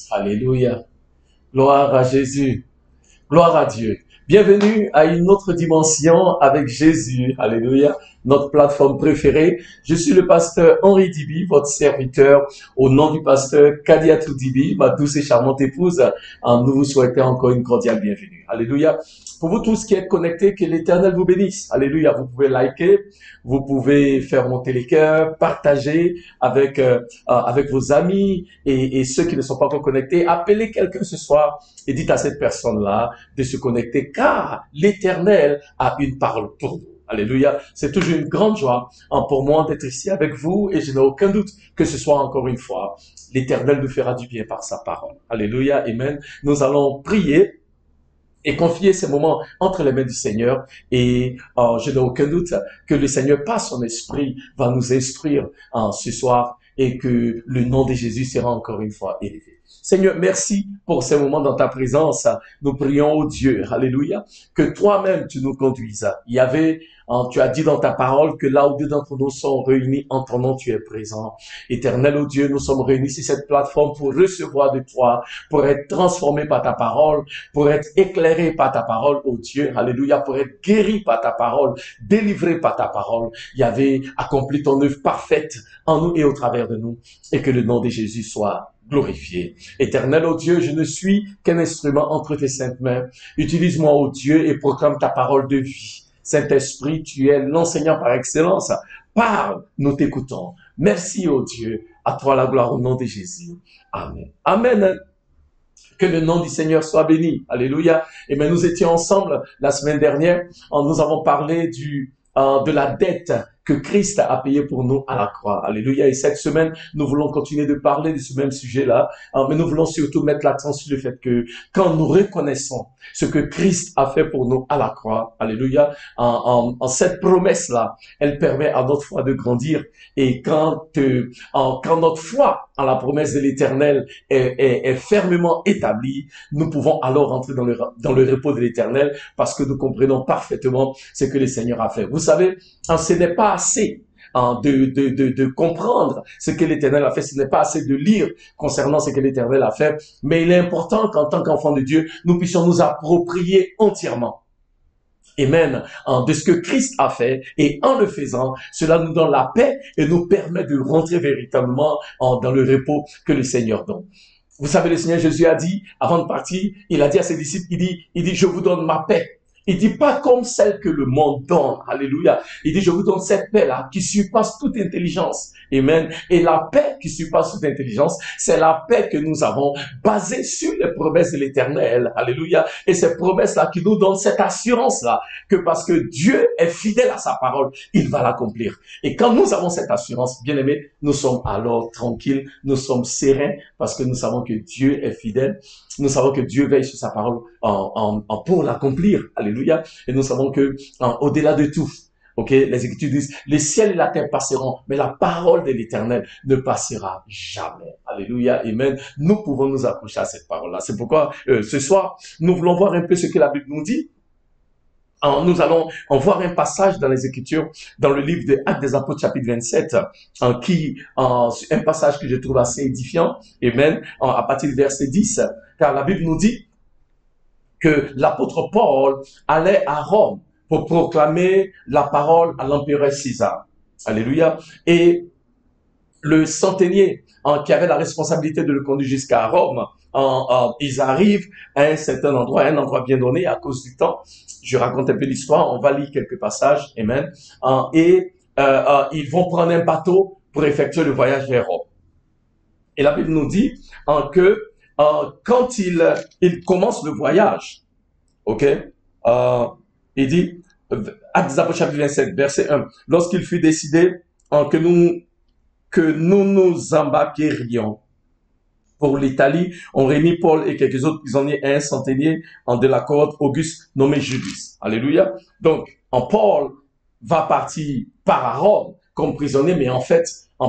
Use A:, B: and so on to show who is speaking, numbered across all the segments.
A: Alléluia. Gloire à Jésus. Gloire à Dieu. Bienvenue à une autre dimension avec Jésus. Alléluia. Notre plateforme préférée. Je suis le pasteur Henri Dibi, votre serviteur, au nom du pasteur Kadiatou Dibi, ma douce et charmante épouse. Nous vous souhaitons encore une cordiale bienvenue. Alléluia. Pour vous tous qui êtes connectés, que l'Éternel vous bénisse. Alléluia. Vous pouvez liker, vous pouvez faire monter les cœurs, partager avec vos amis et ceux qui ne sont pas encore connectés. Appelez quelqu'un ce soir et dites à cette personne-là de se connecter, car l'Éternel a une parole pour vous. Alléluia. C'est toujours une grande joie pour moi d'être ici avec vous et je n'ai aucun doute que ce soit encore une fois, l'Éternel nous fera du bien par sa parole. Alléluia. Amen. Nous allons prier et confier ces moments entre les mains du Seigneur. Et je n'ai aucun doute que le Seigneur, par son esprit, va nous instruire ce soir et que le nom de Jésus sera encore une fois élevé. Seigneur, merci pour ces moments dans ta présence. Nous prions au Dieu, alléluia, que toi-même tu nous conduises. Il y avait, tu as dit dans ta parole que là où deux d'entre nous sont réunis en ton nom, tu es présent. Éternel, ô Dieu, nous sommes réunis sur cette plateforme pour recevoir de toi, pour être transformés par ta parole, pour être éclairés par ta parole, ô Dieu, alléluia, pour être guéris par ta parole, délivrés par ta parole. Il y avait accompli ton œuvre parfaite en nous et au travers de nous, et que le nom de Jésus soit glorifié. Éternel, ô Dieu, je ne suis qu'un instrument entre tes saintes mains. Utilise-moi, ô Dieu, et proclame ta parole de vie. Saint-Esprit, tu es l'enseignant par excellence. Parle, nous t'écoutons. Merci, ô Dieu. À toi la gloire au nom de Jésus. Amen. Amen. Que le nom du Seigneur soit béni. Alléluia. Et bien, nous étions ensemble la semaine dernière. Nous avons parlé de la dette que Christ a payé pour nous à la croix. Alléluia. Et cette semaine, nous voulons continuer de parler de ce même sujet-là, mais nous voulons surtout mettre l'accent sur le fait que quand nous reconnaissons ce que Christ a fait pour nous à la croix, alléluia, cette promesse-là, elle permet à notre foi de grandir. Et quand notre foi en la promesse de l'Éternel est fermement établie, nous pouvons alors entrer dans le repos de l'Éternel parce que nous comprenons parfaitement ce que le Seigneur a fait. Vous savez, ce n'est pas assez de comprendre ce que l'Éternel a fait, ce n'est pas assez de lire concernant ce que l'Éternel a fait, mais il est important qu'en tant qu'enfants de Dieu, nous puissions nous approprier entièrement. Amen. De ce que Christ a fait, et en le faisant, cela nous donne la paix et nous permet de rentrer véritablement dans le repos que le Seigneur donne. Vous savez, le Seigneur Jésus a dit, avant de partir, il a dit à ses disciples, il dit, je vous donne ma paix. Il dit pas comme celle que le monde donne. Alléluia. Il dit, je vous donne cette paix-là qui surpasse toute intelligence. Amen. Et la paix qui surpasse toute intelligence, c'est la paix que nous avons basée sur les promesses de l'Éternel. Alléluia. Et ces promesses-là qui nous donnent cette assurance-là que parce que Dieu est fidèle à sa parole, il va l'accomplir. Et quand nous avons cette assurance, bien aimés, nous sommes alors tranquilles, nous sommes sereins parce que nous savons que Dieu est fidèle. Nous savons que Dieu veille sur sa parole pour l'accomplir. Alléluia. Et nous savons que au-delà de tout, les Écritures disent, les ciels et la terre passeront, mais la parole de l'Éternel ne passera jamais. Alléluia. Amen. Nous pouvons nous accrocher à cette parole-là. C'est pourquoi ce soir, nous voulons voir un peu ce que la Bible nous dit. Nous allons voir un passage dans les Écritures, dans le livre des Actes des Apôtres, chapitre 27, un passage que je trouve assez édifiant, amen, à partir du verset 10, car la Bible nous dit que l'apôtre Paul allait à Rome pour proclamer la parole à l'empereur César. Alléluia. Et le centenier qui avait la responsabilité de le conduire jusqu'à Rome, ils arrivent à un certain endroit, un endroit bien donné à cause du temps. Je raconte un peu l'histoire, on va lire quelques passages, amen. Ils vont prendre un bateau pour effectuer le voyage vers Rome. Et la Bible nous dit que quand il commence le voyage, il dit, Actes des Apôtres chapitre 27, verset 1, lorsqu'il fut décidé que nous nous embarquerions pour l'Italie, on réunit Paul et quelques autres prisonniers et un centenier de la cohorte Auguste nommé Julius. Alléluia. Donc, Paul va partir à Rome comme prisonnier, mais en fait,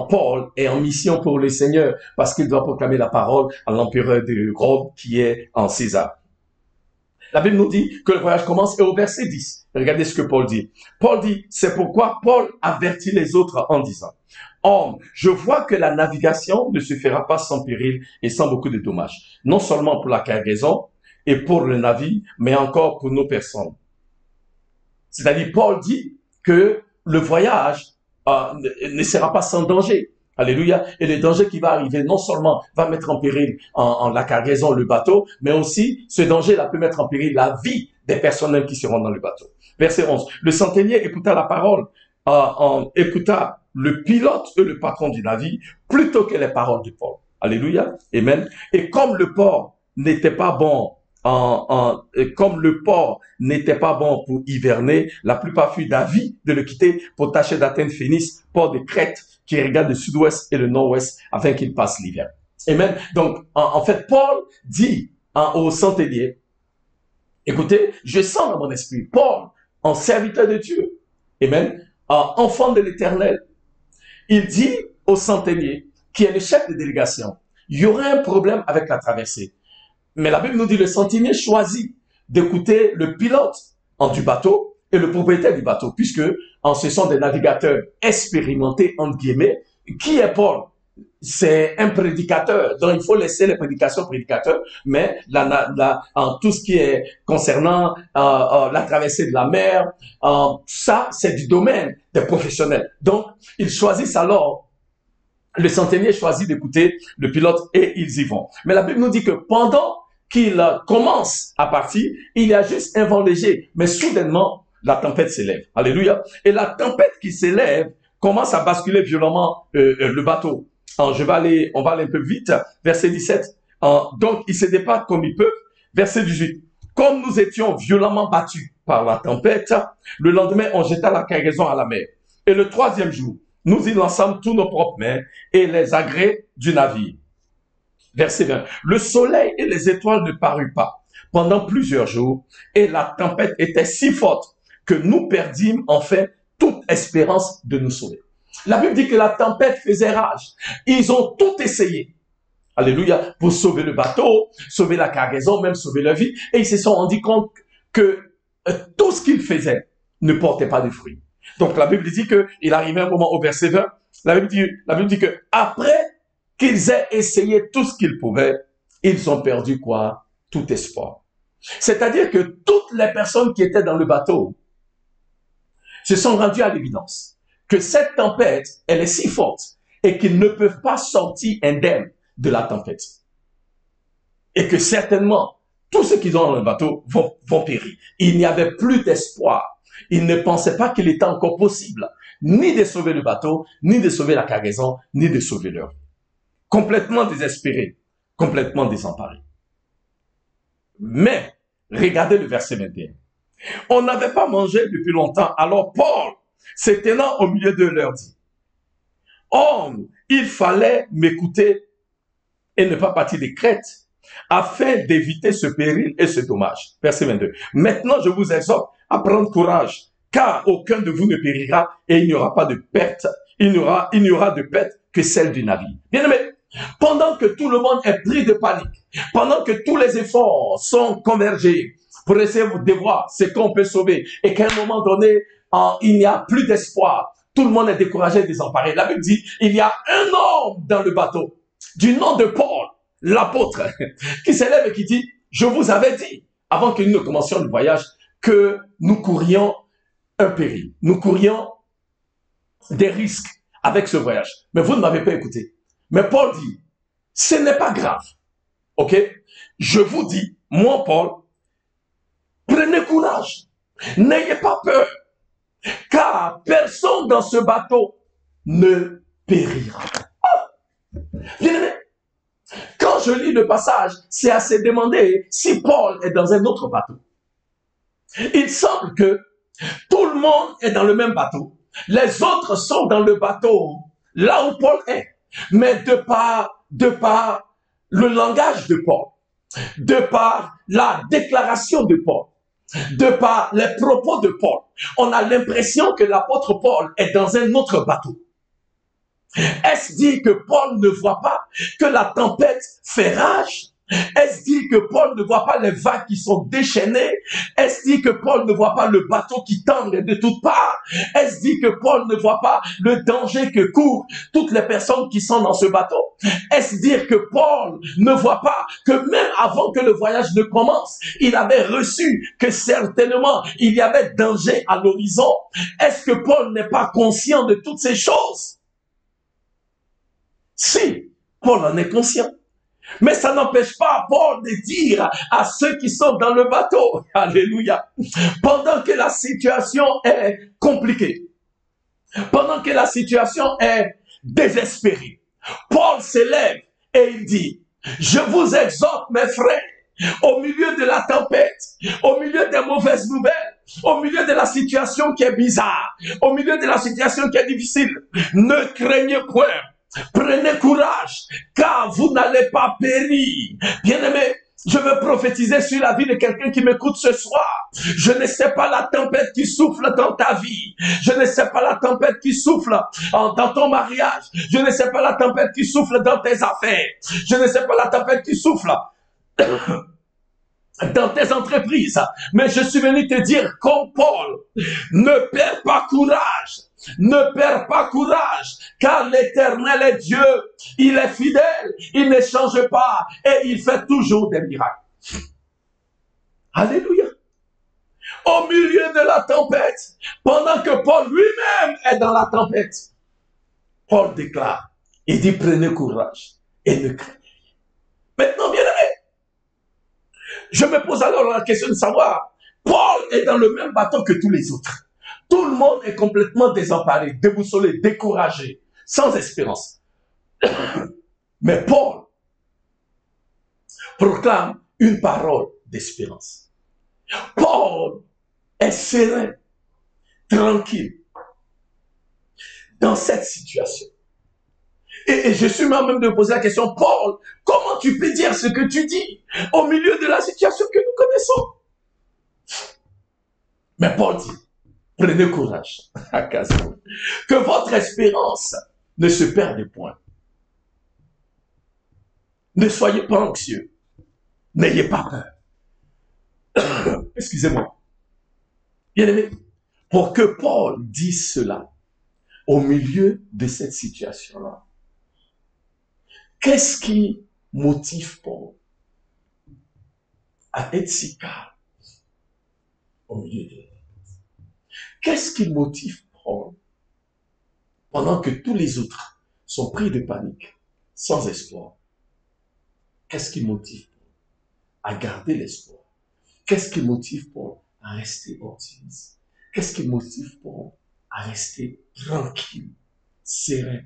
A: Paul est en mission pour le Seigneur parce qu'il doit proclamer la parole à l'empereur de Rome qui est en César. La Bible nous dit que le voyage commence et au verset 10, regardez ce que Paul dit. Paul dit, c'est pourquoi Paul avertit les autres en disant, Homme, je vois que la navigation ne se fera pas sans péril et sans beaucoup de dommages. Non seulement pour la cargaison et pour le navire, mais encore pour nos personnes. C'est-à-dire, Paul dit que le voyage ne sera pas sans danger. Alléluia. Et le danger qui va arriver, non seulement va mettre en péril la cargaison, le bateau, mais aussi ce danger-là peut mettre en péril la vie des personnes qui seront dans le bateau. Verset 11. Le centenier écouta la parole, écouta le pilote et le patron du navire plutôt que les paroles de Paul. Alléluia. Amen. Et comme le port n'était pas bon comme le port n'était pas bon pour hiverner, la plupart furent d'avis de le quitter pour tâcher d'atteindre Phénice, port de Crète, qui regarde le sud-ouest et le nord-ouest, afin qu'il passe l'hiver. Amen. Donc, en fait, Paul dit au centenier, écoutez, je sens dans mon esprit, Paul, en serviteur de Dieu, amen, enfant de l'Éternel, il dit au centenier, qui est le chef de délégation, il y aurait un problème avec la traversée. Mais la Bible nous dit le centenier choisit d'écouter le pilote du bateau et le propriétaire du bateau, puisque ce sont des navigateurs expérimentés, entre guillemets. Qui est Paul? C'est un prédicateur, donc il faut laisser les prédications prédicateurs, mais en tout ce qui est concernant la traversée de la mer, ça c'est du domaine des professionnels. Donc ils choisissent alors, le centenier choisit d'écouter le pilote et ils y vont. Mais la Bible nous dit que pendant qu'il commence à partir, il y a juste un vent léger, mais soudainement, la tempête s'élève. Alléluia. Et la tempête qui s'élève commence à basculer violemment le bateau. On va aller un peu vite. Verset 17. Donc, ils se débattent comme ils peuvent. Verset 18. Comme nous étions violemment battus par la tempête, le lendemain, on jeta la cargaison à la mer. Et le troisième jour, nous y lançâmes tous nos propres mains et les agrès du navire. Verset 20. Le soleil et les étoiles ne parurent pas pendant plusieurs jours et la tempête était si forte que nous perdîmes en fait toute espérance de nous sauver. La Bible dit que la tempête faisait rage. Ils ont tout essayé. Alléluia. Pour sauver le bateau, sauver la cargaison, même sauver leur vie. Et ils se sont rendus compte que tout ce qu'ils faisaient ne portait pas de fruits. Donc la Bible dit qu'il arrivait un moment au verset 20. La Bible dit que après qu'ils aient essayé tout ce qu'ils pouvaient, ils ont perdu quoi? Tout espoir. C'est-à-dire que toutes les personnes qui étaient dans le bateau se sont rendues à l'évidence que cette tempête, elle est si forte et qu'ils ne peuvent pas sortir indemnes de la tempête. Et que certainement, tous ceux qui sont dans le bateau vont périr. Il n'y avait plus d'espoir. Ils ne pensaient pas qu'il était encore possible ni de sauver le bateau, ni de sauver la cargaison, ni de sauver leur vie. Complètement désespérés, complètement désemparés. Mais, regardez le verset 21. On n'avait pas mangé depuis longtemps, alors Paul, se tenant au milieu d'eux, leur dit, « Homme, il fallait m'écouter et ne pas partir de Crète, afin d'éviter ce péril et ce dommage. » Verset 22. « Maintenant, je vous exhorte à prendre courage, car aucun de vous ne périra et il n'y aura pas de perte. Il n'y aura de perte que celle du navire. » Bien-aimé, pendant que tout le monde est pris de panique, pendant que tous les efforts sont convergés pour essayer de voir ce qu'on peut sauver et qu'à un moment donné, il n'y a plus d'espoir, tout le monde est découragé, désemparé. La Bible dit, il y a un homme dans le bateau, du nom de Paul, l'apôtre, qui s'élève et qui dit, je vous avais dit, avant que nous ne commencions le voyage, que nous courions un péril, nous courions des risques avec ce voyage. Mais vous ne m'avez pas écouté. Mais Paul dit, ce n'est pas grave. Ok? Je vous dis, moi Paul, prenez courage. N'ayez pas peur. Car personne dans ce bateau ne périra. Bien-aimé, quand je lis le passage, c'est à se demander si Paul est dans un autre bateau. Il semble que tout le monde est dans le même bateau. Les autres sont dans le bateau, là où Paul est. Mais de par le langage de Paul, de par la déclaration de Paul, de par les propos de Paul, on a l'impression que l'apôtre Paul est dans un autre bateau. Est-ce dit que Paul ne voit pas que la tempête fait rage? Est-ce dit que Paul ne voit pas les vagues qui sont déchaînées? Est-ce dit que Paul ne voit pas le bateau qui tangue de toutes parts? Est-ce dit que Paul ne voit pas le danger que courent toutes les personnes qui sont dans ce bateau? Est-ce dire que Paul ne voit pas que même avant que le voyage ne commence, il avait reçu que certainement il y avait danger à l'horizon? Est-ce que Paul n'est pas conscient de toutes ces choses? Si, Paul en est conscient. Mais ça n'empêche pas Paul de dire à ceux qui sont dans le bateau, alléluia, pendant que la situation est compliquée, pendant que la situation est désespérée, Paul s'élève et il dit, je vous exhorte mes frères, au milieu de la tempête, au milieu des mauvaises nouvelles, au milieu de la situation qui est bizarre, au milieu de la situation qui est difficile, ne craignez point. Prenez courage, car vous n'allez pas périr. Bien-aimé, je veux prophétiser sur la vie de quelqu'un qui m'écoute ce soir. Je ne sais pas la tempête qui souffle dans ta vie. Je ne sais pas la tempête qui souffle dans ton mariage. Je ne sais pas la tempête qui souffle dans tes affaires. Je ne sais pas la tempête qui souffle dans tes entreprises. Mais je suis venu te dire, comme Paul, ne perds pas courage. Ne perds pas courage, car l'Éternel est Dieu. Il est fidèle, il ne change pas et il fait toujours des miracles. Alléluia. Au milieu de la tempête, pendant que Paul lui-même est dans la tempête, Paul déclare, il dit prenez courage et ne craignez rien. Maintenant, bien aimé, je me pose alors la question de savoir, Paul est dans le même bateau que tous les autres. Tout le monde est complètement désemparé, déboussolé, découragé, sans espérance. Mais Paul proclame une parole d'espérance. Paul est serein, tranquille dans cette situation. Et je suis même de poser la question, Paul, comment tu peux dire ce que tu dis au milieu de la situation que nous connaissons? Mais Paul dit, prenez courage, que votre espérance ne se perde point. Ne soyez pas anxieux, n'ayez pas peur. Excusez-moi. Bien aimé, pour que Paul dise cela au milieu de cette situation-là, qu'est-ce qui motive Paul à être si calme au milieu de la tempête? Qu'est-ce qui motive Paul pendant que tous les autres sont pris de panique, sans espoir? Qu'est-ce qui motive Paul à garder l'espoir? Qu'est-ce qui motive Paul à rester optimiste? Qu'est-ce qui motive Paul à rester tranquille, serein?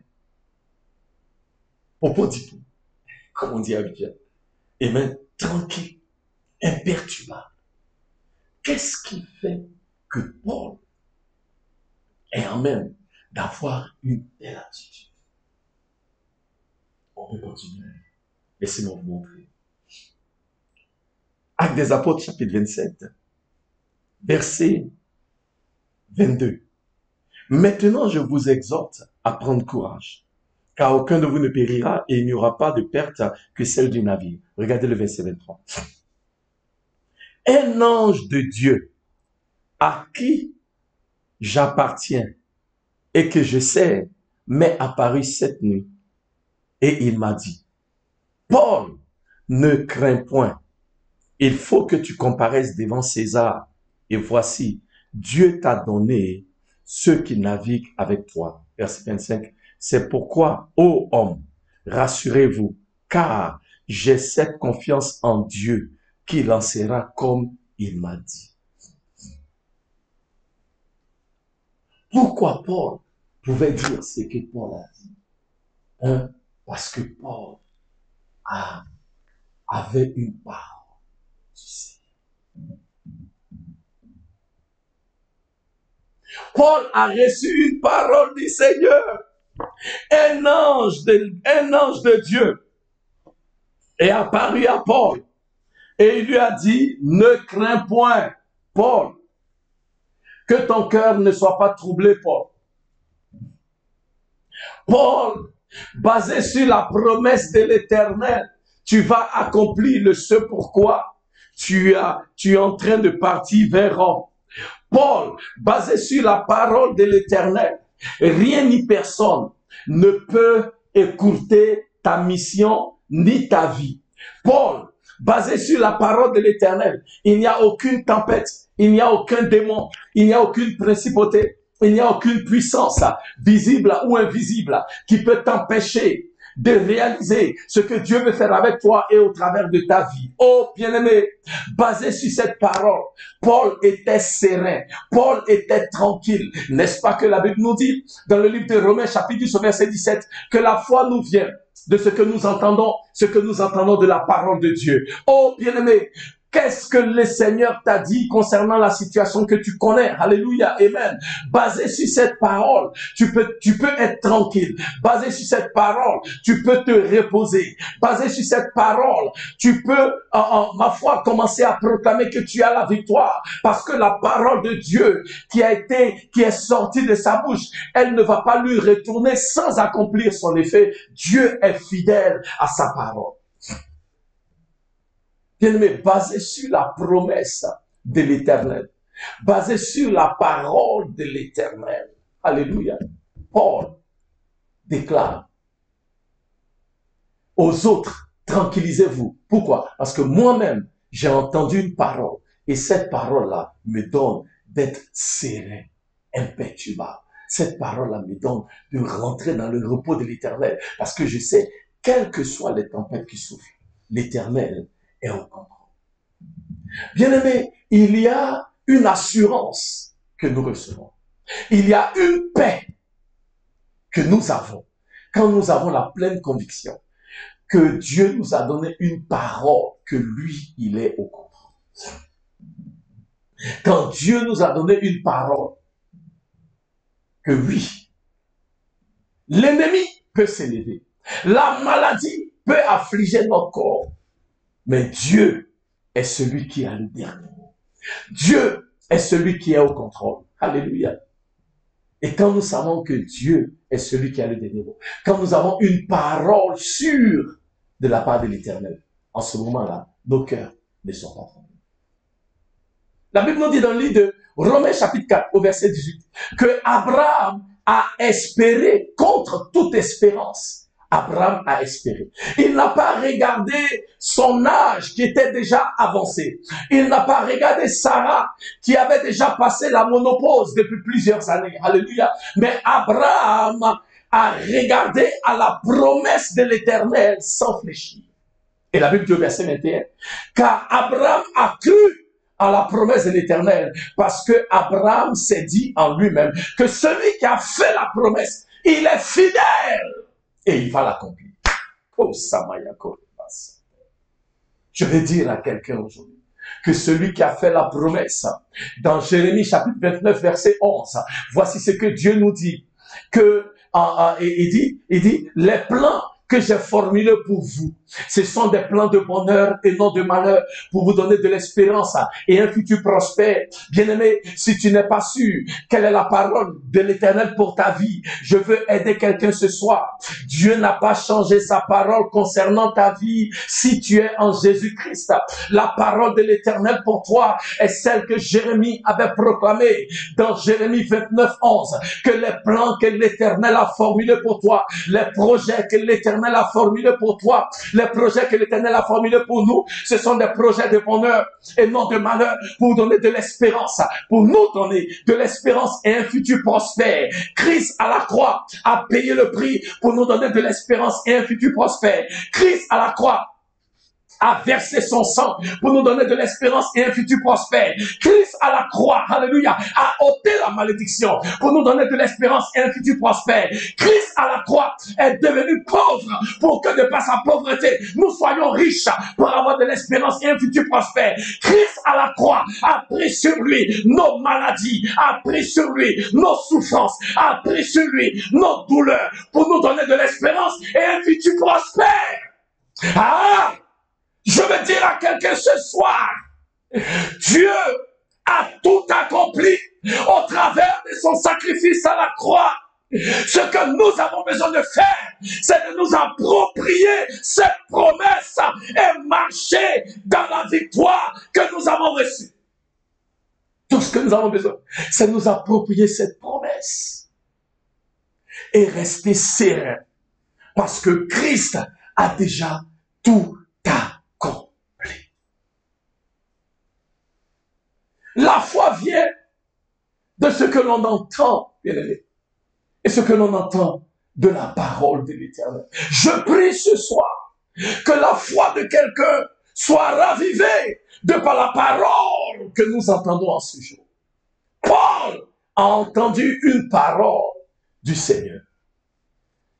A: Popo dit tout, comme on dit à Abidjan. Et même tranquille, imperturbable. Qu'est-ce qui fait que Paul est en même d'avoir une telle attitude? On peut continuer. Laissez-moi vous montrer. Actes des Apôtres, chapitre 27, verset 22. Maintenant, je vous exhorte à prendre courage, car aucun de vous ne périra et il n'y aura pas de perte que celle du navire. Regardez le verset 23. Un ange de Dieu à qui j'appartiens et que je sers m'est apparu cette nuit et il m'a dit, Paul, ne crains point, il faut que tu comparaisses devant César et voici, Dieu t'a donné ceux qui naviguent avec toi. Verset 25. C'est pourquoi, ô homme, rassurez-vous, car j'ai cette confiance en Dieu qu'il en sera comme il m'a dit. Pourquoi Paul pouvait dire ce que Paul a dit? Parce que Paul avait une parole du Seigneur. Paul a reçu une parole du Seigneur. Un ange de Dieu est apparu à Paul et il lui a dit, ne crains point, Paul, que ton cœur ne soit pas troublé, Paul. Paul, basé sur la promesse de l'Éternel, tu vas accomplir le ce pourquoi tu es en train de partir vers Rome. Paul, basé sur la parole de l'Éternel, rien ni personne ne peut écourter ta mission ni ta vie. Paul, basé sur la parole de l'Éternel, il n'y a aucune tempête, il n'y a aucun démon, il n'y a aucune principauté, il n'y a aucune puissance visible ou invisible qui peut t'empêcher de réaliser ce que Dieu veut faire avec toi et au travers de ta vie. Oh, bien-aimé, basé sur cette parole, Paul était serein, Paul était tranquille. N'est-ce pas que la Bible nous dit, dans le livre de Romains, chapitre 10, verset 17, que la foi nous vient de ce que nous entendons de la parole de Dieu. Oh, bien-aimé, qu'est-ce que le Seigneur t'a dit concernant la situation que tu connais? Alléluia, amen. Basé sur cette parole, tu peux être tranquille. Basé sur cette parole, tu peux te reposer. Basé sur cette parole, tu peux, ma foi, commencer à proclamer que tu as la victoire. Parce que la parole de Dieu qui est sortie de sa bouche, elle ne va pas lui retourner sans accomplir son effet. Dieu est fidèle à sa parole. Bien-aimé, basé sur la promesse de l'Éternel, basé sur la parole de l'Éternel. Alléluia. Paul déclare aux autres, tranquillisez-vous. Pourquoi? Parce que moi-même, j'ai entendu une parole et cette parole-là me donne d'être serein, imperturbable. Cette parole-là me donne de rentrer dans le repos de l'Éternel parce que je sais, quelles que soient les tempêtes qui souffrent, l'Éternel est au contrôle. Bien-aimé, il y a une assurance que nous recevons. Il y a une paix que nous avons quand nous avons la pleine conviction que Dieu nous a donné une parole, que lui, il est au contrôle. Quand Dieu nous a donné une parole, que oui, l'ennemi peut s'élever, la maladie peut affliger notre corps, mais Dieu est celui qui a le dernier mot. Dieu est celui qui est au contrôle. Alléluia. Et quand nous savons que Dieu est celui qui a le dernier mot, quand nous avons une parole sûre de la part de l'Éternel, en ce moment-là, nos cœurs ne sont pas trompés. La Bible nous dit dans le livre de Romains chapitre 4 au verset 18 que Abraham a espéré contre toute espérance. Abraham a espéré. Il n'a pas regardé son âge qui était déjà avancé. Il n'a pas regardé Sarah qui avait déjà passé la ménopause depuis plusieurs années. Alléluia. Mais Abraham a regardé à la promesse de l'Éternel sans fléchir. Et la Bible dit au verset 21, car Abraham a cru à la promesse de l'Éternel parce que Abraham s'est dit en lui-même que celui qui a fait la promesse, il est fidèle. Et il va l'accomplir. Oh, Samayako. Je vais dire à quelqu'un aujourd'hui que celui qui a fait la promesse, dans Jérémie chapitre 29, verset 11, voici ce que Dieu nous dit, que, il dit, les plans que j'ai formulés pour vous, ce sont des plans de bonheur et non de malheur, pour vous donner de l'espérance et un futur prospère. Bien-aimé, si tu n'es pas sûr quelle est la parole de l'Éternel pour ta vie, je veux aider quelqu'un ce soir. Dieu n'a pas changé sa parole concernant ta vie si tu es en Jésus-Christ. La parole de l'Éternel pour toi est celle que Jérémie avait proclamée dans Jérémie 29, 11, que les plans que l'Éternel a formulés pour toi, les projets que l'Éternel a formulés pour toi, les projets que l'Éternel a formulés pour nous, ce sont des projets de bonheur et non de malheur, pour donner de l'espérance, pour nous donner de l'espérance et un futur prospère. Christ à la croix a payé le prix pour nous donner de l'espérance et un futur prospère. Christ à la croix a versé son sang pour nous donner de l'espérance et un futur prospère. Christ à la croix, alléluia, a ôté la malédiction pour nous donner de l'espérance et un futur prospère. Christ à la croix est devenu pauvre pour que de par sa pauvreté, nous soyons riches pour avoir de l'espérance et un futur prospère. Christ à la croix a pris sur lui nos maladies, a pris sur lui nos souffrances, a pris sur lui nos douleurs pour nous donner de l'espérance et un futur prospère. Ah! Je veux dire à quelqu'un ce soir, Dieu a tout accompli au travers de son sacrifice à la croix. Ce que nous avons besoin de faire, c'est de nous approprier cette promesse et marcher dans la victoire que nous avons reçue. Tout ce que nous avons besoin, c'est de nous approprier cette promesse et rester serein parce que Christ a déjà tout accompli. La foi vient de ce que l'on entend, bien-aimé, et ce que l'on entend de la parole de l'Éternel. Je prie ce soir que la foi de quelqu'un soit ravivée de par la parole que nous entendons en ce jour. Paul a entendu une parole du Seigneur.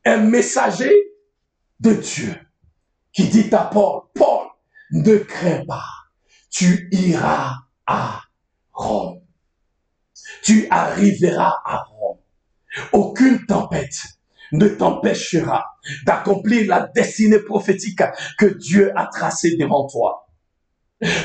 A: Un messager de Dieu qui dit à Paul, Paul, ne crains pas, tu iras à Rome. Tu arriveras à Rome. Aucune tempête ne t'empêchera d'accomplir la destinée prophétique que Dieu a tracée devant toi.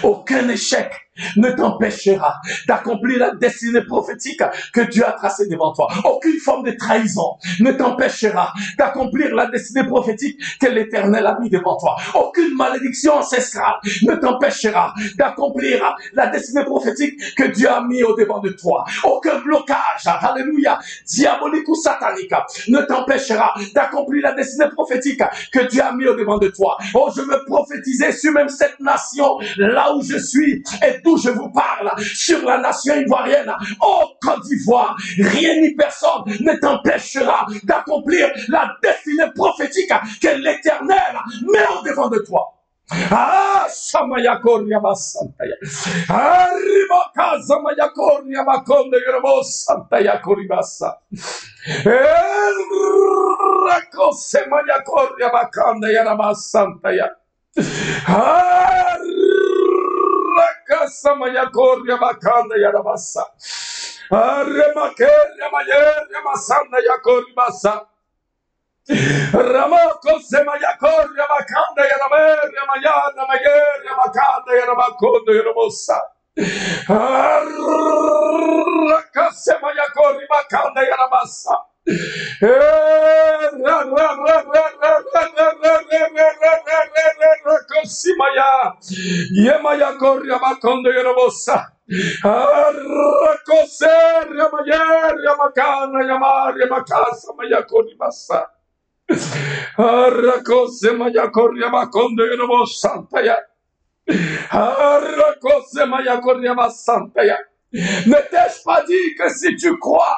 A: Aucun échec ne t'empêchera d'accomplir la destinée prophétique que Dieu a tracée devant toi. Aucune forme de trahison ne t'empêchera d'accomplir la destinée prophétique que l'Éternel a mis devant toi. Aucune malédiction ancestrale ne t'empêchera d'accomplir la destinée prophétique que Dieu a mis au devant de toi. Aucun blocage, alléluia, diabolique ou satanique ne t'empêchera d'accomplir la destinée prophétique que Dieu a mis au devant de toi. Oh, je veux prophétiser sur même cette nation, là où je suis et d'où je vous parle, sur la nation ivoirienne. Oh, Côte d'Ivoire, rien ni personne ne t'empêchera d'accomplir la destinée prophétique que l'Éternel met au devant de toi. Ah, Samayakoria Basantaya. Arriba Samayakoria Makonde Yobo Santaya Koribasa. Rako Samayakoria Bakanda Yarabasantaya. Raka Samayakoria Bakanda Yarabasa. Aremakeria Mayeria Masanda Yakoribasa. Ramoko Semayakoria Makanda Yarameria Mayana Mayeria Makanda Yaramakondo Yaramosa. Raka Semayakoria Makanda Yaramasa. Rakosimaya Yemaya Koria Makondo Yaramosa. Rakoseria Mayeria Makana Yamaria Makasa Mayakori Masa. Arrakose Mayakoria Makondo Yobo Santaya. Arrakose Mayakoria Masantaya. Ne t'ai-je pas dit que si tu crois,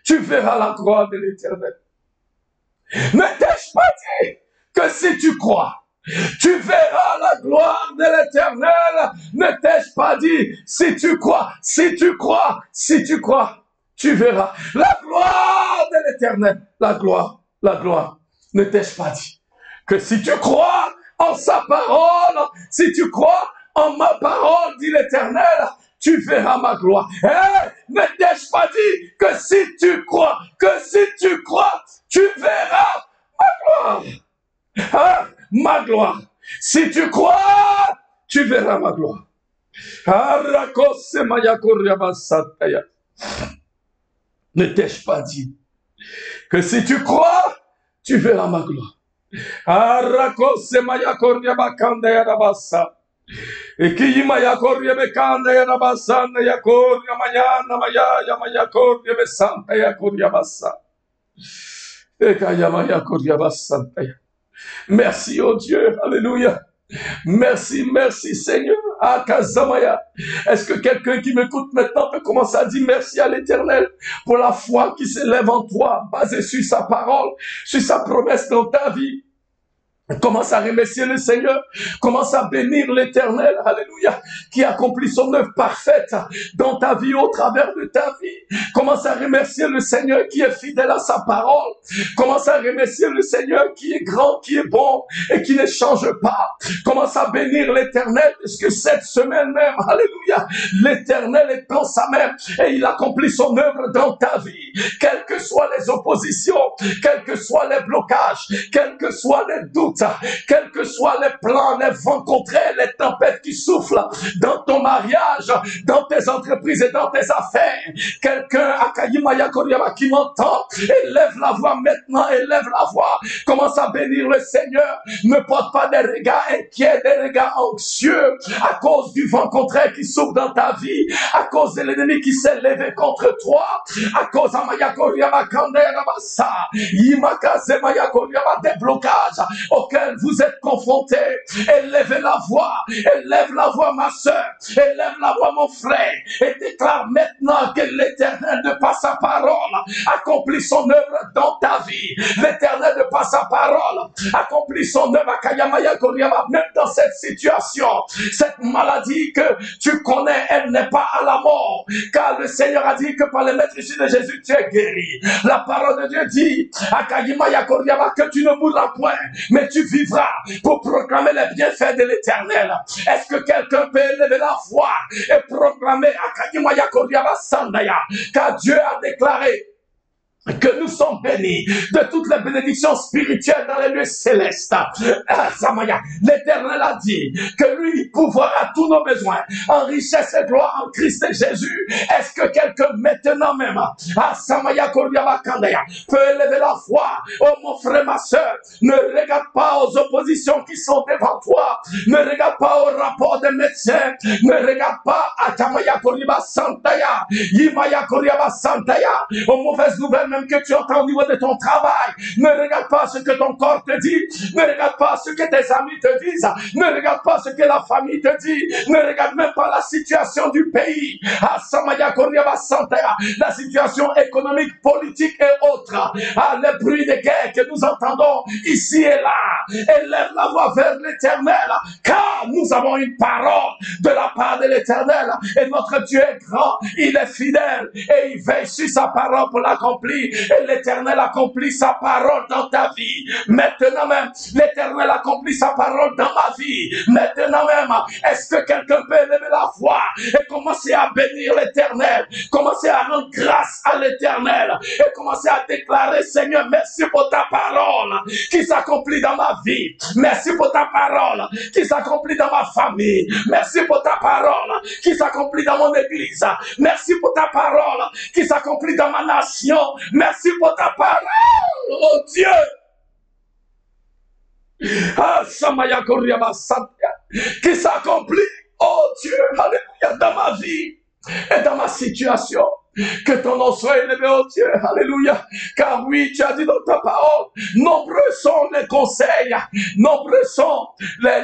A: tu verras la gloire de l'Éternel? Ne t'ai-je pas dit que si tu crois, tu verras la gloire de l'Éternel? Ne t'ai-je pas dit, si tu crois, tu verras la gloire de l'Éternel? La gloire. Ne t'ai-je pas dit que si tu crois en sa parole, si tu crois en ma parole, dit l'Éternel, tu verras ma gloire. Ne t'ai-je pas dit que si tu crois, tu verras ma gloire. Ma gloire. Si tu crois, tu verras ma gloire. Ne t'ai-je pas dit que si tu crois, tu verras ma gloire. Arrakose mayakoria bakanda yarabasa. Eki mayakoria bekanda yarabasa na yakoria mayana maya mayakoria besanta yakoria basa. Ekaya mayakoria basanta. Merci, oh Dieu, alléluia. Merci Seigneur. Akazamaya. Est-ce que quelqu'un qui m'écoute maintenant peut commencer à dire merci à l'Éternel pour la foi qui s'élève en toi, basée sur sa parole, sur sa promesse dans ta vie? Commence à remercier le Seigneur, commence à bénir l'Éternel, alléluia, qui accomplit son œuvre parfaite dans ta vie, au travers de ta vie. Commence à remercier le Seigneur qui est fidèle à sa parole. Commence à remercier le Seigneur qui est grand, qui est bon et qui ne change pas. Commence à bénir l'Éternel, parce que cette semaine même, alléluia, l'Éternel est dans sa main et il accomplit son œuvre dans ta vie. Quelles que soient les oppositions, quels que soient les blocages, quels que soient les doutes, m'écoute, quels que soient les plans, les vents contraires, les tempêtes qui soufflent dans ton mariage, dans tes entreprises et dans tes affaires, quelqu'un, Akayimaya Koryama, qui m'entend, élève la voix maintenant, élève la voix, commence à bénir le Seigneur, ne porte pas des regards inquiets, des regards anxieux, à cause du vent contraire qui souffle dans ta vie, à cause de l'ennemi qui s'est levé contre toi, à cause de Maya Koryama Kandeyanabasa, Yimakaze Maya Koryama, des blocages auxquels vous êtes confrontés. Élève la voix ma soeur, élève la voix mon frère, et déclare maintenant que l'Éternel de par sa parole accomplit son œuvre dans ta vie. L'Éternel de par sa parole accomplit son œuvre à Kayamaya Koryama, même dans cette situation, cette maladie que tu connais, elle n'est pas à la mort, car le Seigneur a dit que par les maîtres issus de Jésus tu es guéri. La parole de Dieu dit à Kayamaya Koryama que tu ne mourras point, mais tu vivras pour proclamer les bienfaits de l'Éternel. Est-ce que quelqu'un peut élever la voix et proclamer à Kayamaya Koryama Sandaya, car Dieu a déclaré que nous sommes bénis de toutes les bénédictions spirituelles dans les lieux célestes. L'Éternel a dit que lui pourvoira tous nos besoins en richesse et gloire en Christ et Jésus. Est-ce que quelqu'un maintenant même peut élever la voix? Oh mon frère, ma soeur, ne regarde pas aux oppositions qui sont devant toi, ne regarde pas au rapport des médecins, ne regarde pas à Tamaya Koryama Santaya, Yimaya Koryama Santaya, aux mauvaises nouvelles que tu entends au niveau de ton travail. Ne regarde pas ce que ton corps te dit, ne regarde pas ce que tes amis te disent, ne regarde pas ce que la famille te dit, ne regarde même pas la situation du pays, la situation économique, politique et autres, les bruits de guerre que nous entendons ici et là. Élève la voix vers l'Éternel, car nous avons une parole de la part de l'Éternel, et notre Dieu est grand, il est fidèle, et il veille sur sa parole pour l'accomplir. Et l'Éternel accomplit sa parole dans ta vie. Maintenant même, l'Éternel accomplit sa parole dans ma vie. Maintenant même, est-ce que quelqu'un peut élever la voix et commencer à bénir l'Éternel, commencer à rendre grâce à l'Éternel et commencer à déclarer: Seigneur, merci pour ta parole qui s'accomplit dans ma vie. Merci pour ta parole qui s'accomplit dans ma famille. Merci pour ta parole qui s'accomplit dans mon église. Merci pour ta parole qui s'accomplit dans ma nation. Merci pour ta parole, oh Dieu. Samaya Koryama Santaya, qui s'accomplit, oh Dieu, alléluia, dans ma vie et dans ma situation. Que ton nom soit élevé, oh Dieu, alléluia. Car oui, tu as dit dans ta parole, nombreux sont les conseils, nombreux sont les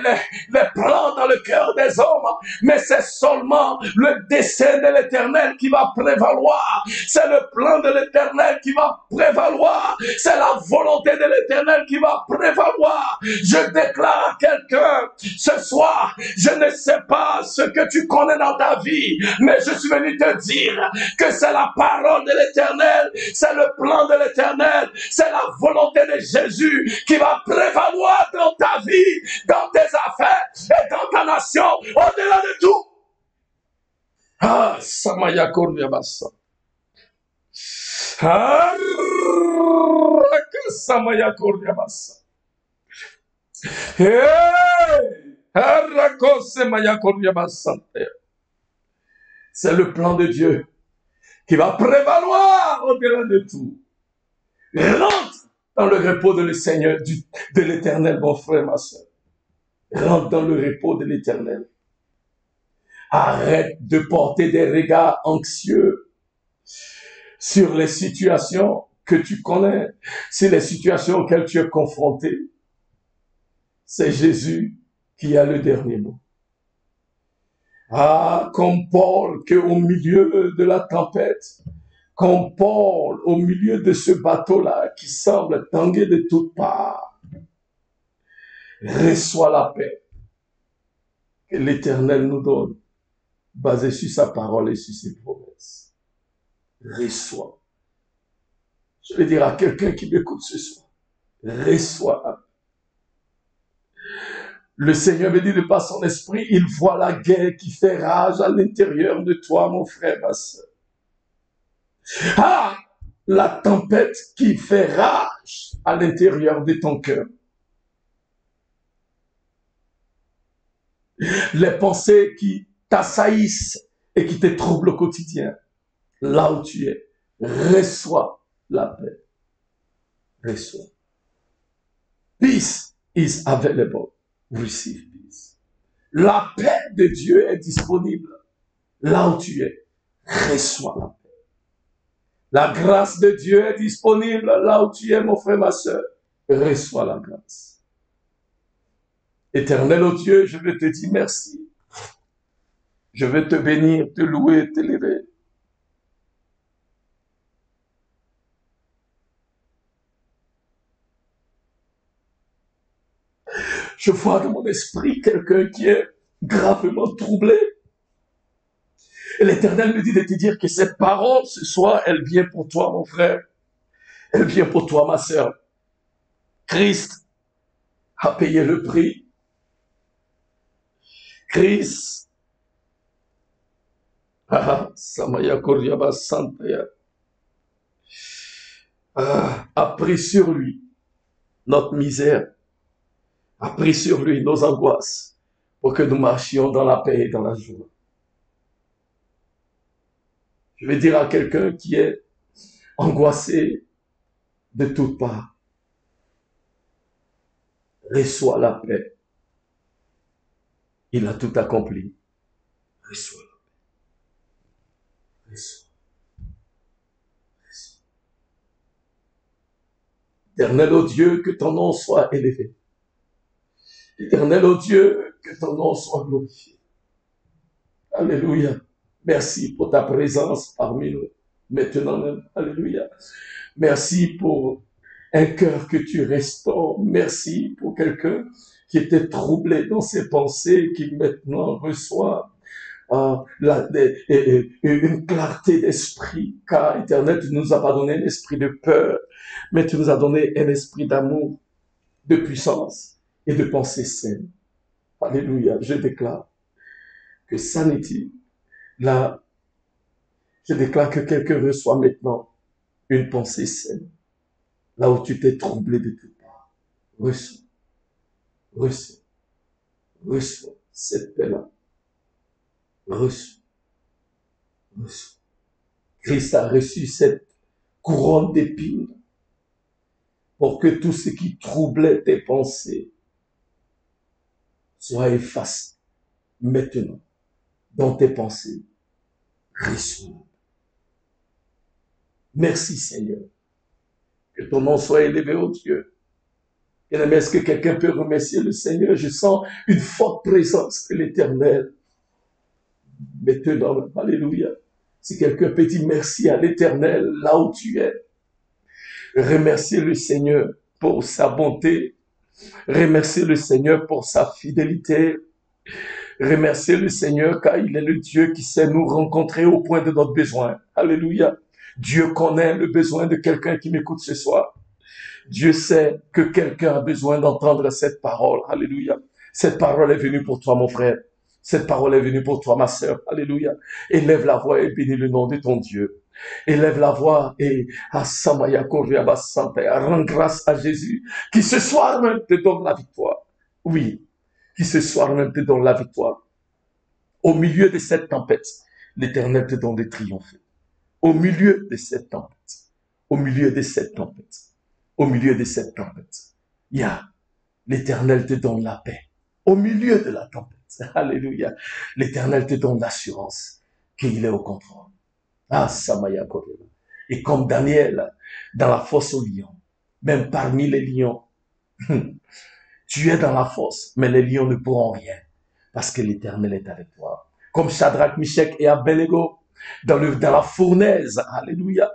A: plans dans le cœur des hommes, mais c'est seulement le dessein de l'Éternel qui va prévaloir. C'est le plan de l'Éternel qui va prévaloir. C'est la volonté de l'Éternel qui va prévaloir. Je déclare à quelqu'un ce soir, je ne sais pas ce que tu connais dans ta vie, mais je suis venu te dire que c'est la parole de l'Éternel, c'est le plan de l'Éternel, c'est la volonté de Jésus qui va prévaloir dans ta vie, dans tes affaires et dans ta nation, au-delà de tout. Samaya Koryabasa. Samaya Koryabasa. C'est le plan de Dieu qui va prévaloir au-delà de tout. Rentre dans le repos de le Seigneur, de l'Éternel, mon frère, ma soeur. Rentre dans le repos de l'Éternel. Arrête de porter des regards anxieux sur les situations que tu connais, sur les situations auxquelles tu es confronté. C'est Jésus qui a le dernier mot. Comme Paul, qu'au milieu de la tempête, comme Paul, au milieu de ce bateau-là qui semble tanguer de toutes parts, reçois la paix que l'Éternel nous donne, basée sur sa parole et sur ses promesses. Reçois. Je vais dire à quelqu'un qui m'écoute ce soir, reçois. Le Seigneur me dit de par son esprit, il voit la guerre qui fait rage à l'intérieur de toi, mon frère, ma soeur. La tempête qui fait rage à l'intérieur de ton cœur. les pensées qui t'assaillissent et qui te troublent au quotidien, là où tu es, reçois la paix. Reçois. Peace is available. Receive peace. La paix de Dieu est disponible là où tu es. Reçois la paix. La grâce de Dieu est disponible là où tu es, mon frère, ma soeur. Reçois la grâce. Éternel, oh Dieu, je veux te dire merci. Je veux te bénir, te louer, t'élever. Je vois dans mon esprit quelqu'un qui est gravement troublé. Et l'Éternel me dit de te dire que cette parole, ce soir, elle vient pour toi, mon frère. Elle vient pour toi, ma sœur. Christ a payé le prix. Christ a pris sur lui notre misère, a pris sur lui nos angoisses pour que nous marchions dans la paix et dans la joie. Je vais dire à quelqu'un qui est angoissé de toutes parts, reçois la paix. Il a tout accompli. Reçois la paix. Reçois. Éternel, ô Dieu, que ton nom soit élevé. Éternel, ô Dieu, que ton nom soit glorifié. Alléluia. Merci pour ta présence parmi nous. Maintenant même. Alléluia. Merci pour un cœur que tu restaures. Merci pour quelqu'un qui était troublé dans ses pensées, qui maintenant reçoit une clarté d'esprit. Car, Éternel, tu ne nous as pas donné un esprit de peur, mais tu nous as donné un esprit d'amour, de puissance et de pensée saine. Alléluia. Je déclare que Sanity, là, je déclare que quelqu'un reçoit maintenant une pensée saine. Là où tu t'es troublé de tout part. Reçois, reçois, reçois cette paix-là. Reçois, reçois. Christ a reçu cette couronne d'épines pour que tout ce qui troublait tes pensées soit effacé maintenant dans tes pensées. Reçois. Merci Seigneur. Que ton nom soit élevé, ô Dieu. Bien-aimé, est-ce que quelqu'un peut remercier le Seigneur? Je sens une forte présence de l'Éternel. Maintenant, alléluia. Si quelqu'un peut dire merci à l'Éternel là où tu es, remercier le Seigneur pour sa bonté, remercier le Seigneur pour sa fidélité, remercier le Seigneur car il est le Dieu qui sait nous rencontrer au point de notre besoin. Alléluia. Dieu connaît le besoin de quelqu'un qui m'écoute ce soir. Dieu sait que quelqu'un a besoin d'entendre cette parole. Alléluia. Cette parole est venue pour toi, mon frère. Cette parole est venue pour toi, ma sœur. Alléluia. Élève la voix et bénis le nom de ton Dieu. Élève la voix et rends grâce à Jésus qui ce soir même te donne la victoire. Oui, qui ce soir même te donne la victoire. Au milieu de cette tempête, l'Éternel te donne de triompher. Au milieu de cette tempête, au milieu de cette tempête, au milieu de cette tempête, l'Éternel te donne la paix. Au milieu de la tempête, alléluia, l'Éternel te donne l'assurance qu'il est au contrôle. Ah, Samaya Korela. Et comme Daniel, dans la fosse aux lions, même parmi les lions, tu es dans la fosse, mais les lions ne pourront rien, parce que l'Éternel est avec toi. Comme Shadrach, Meshach et Abednego, dans la fournaise, alléluia.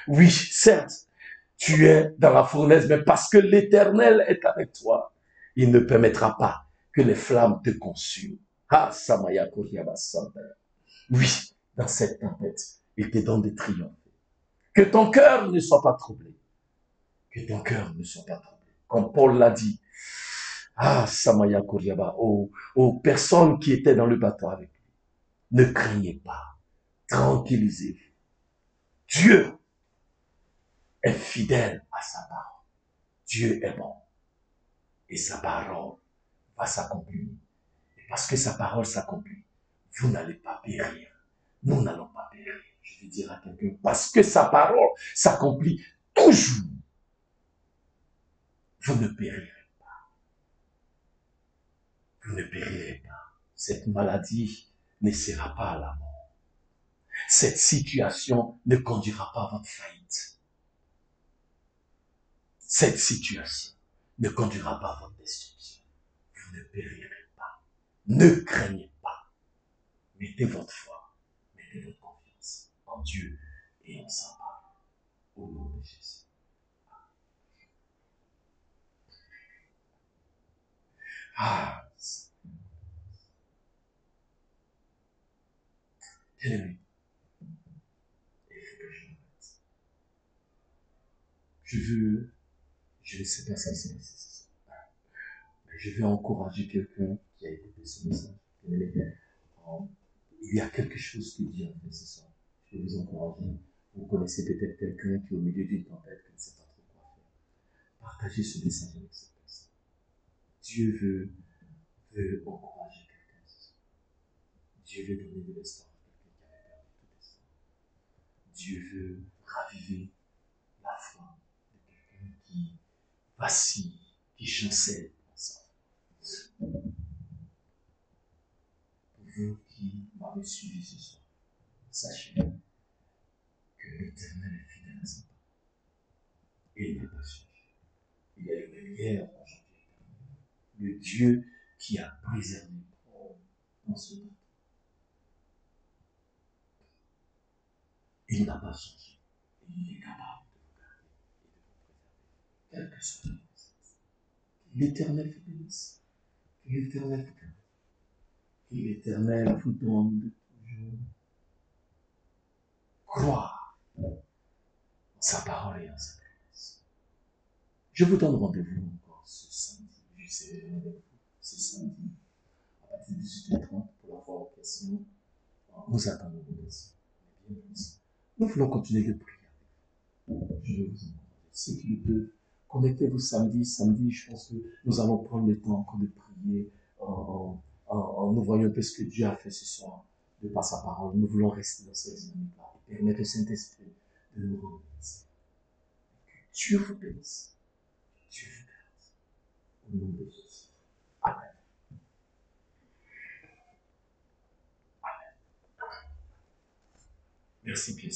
A: Oui, certes, tu es dans la fournaise, mais parce que l'Éternel est avec toi, il ne permettra pas que les flammes te consument. Ah, Samaya Koriyama Santa. Oui, dans cette tempête, il te donne des triomphes. Que ton cœur ne soit pas troublé. Que ton cœur ne soit pas troublé. Comme Paul l'a dit. Ah, Samaya Koriyama, aux personnes qui étaient dans le bateau avec lui. Ne craignez pas. Tranquillisez-vous. Dieu est fidèle à sa parole. Dieu est bon. Et sa parole va s'accomplir. parce que sa parole s'accomplit. Vous n'allez pas périr. Nous n'allons pas périr. Je vais dire à quelqu'un, parce que sa parole s'accomplit toujours. Vous ne périrez pas. Vous ne périrez pas. Cette maladie ne sera pas à la mort. Cette situation ne conduira pas à votre faillite. Cette situation ne conduira pas à votre destruction. Vous ne périrez pas. Ne craignez pas. Mettez votre foi, mettez votre confiance en Dieu et en sa parole. Au nom de Jésus. Ah, bien-aimé, je ne sais pas si c'est nécessaire, mais je veux encourager quelqu'un qui a écouté ce message. Bien-aimé, il y a quelque chose que Dieu a fait ce soir. Je vais vous encourager. Vous connaissez peut-être quelqu'un qui est au milieu d'une tempête, qui ne sait pas trop quoi faire. Partagez ce message avec cette personne. Dieu veut encourager quelqu'un ce soir. Dieu veut donner de l'espoir à quelqu'un qui avait perdu tout espoir. Dieu veut raviver la foi de quelqu'un qui vacille, qui chancelle ensemble. Pour vous qui m'avez suivi ce soir, sachez que l'Éternel est fidèle à sa parole. Et il n'a pas changé. Il est le même hier, aujourd'hui. Le Dieu qui a préservé dans ce temps. Il n'a pas changé. Il est capable de vous garder et de vous préserver. Quelle que soit la circonstance. L'Éternel vous bénisse. Que l'Éternel vous garde. Que l'Éternel vous donne de toujours croire en sa parole et en sa promesse. Je vous donne rendez-vous encore ce samedi. Je serai avec vous ce samedi à partir de 18h30 pour la fois aux questions. Nous attendons vos questions. Bien plus. Nous voulons continuer de prier. Je vais vous encourager. Ceux qui le peuvent, connectez-vous samedi. Samedi, je pense que nous allons prendre le temps encore de prier en nous voyant un peu ce que Dieu a fait ce soir de par sa parole. Nous voulons rester dans cette dynamique-là et permettre au Saint-Esprit de nous rendre. Dieu vous bénisse. Dieu vous garde. Au nom de Jésus. Amen. Merci, Pierre.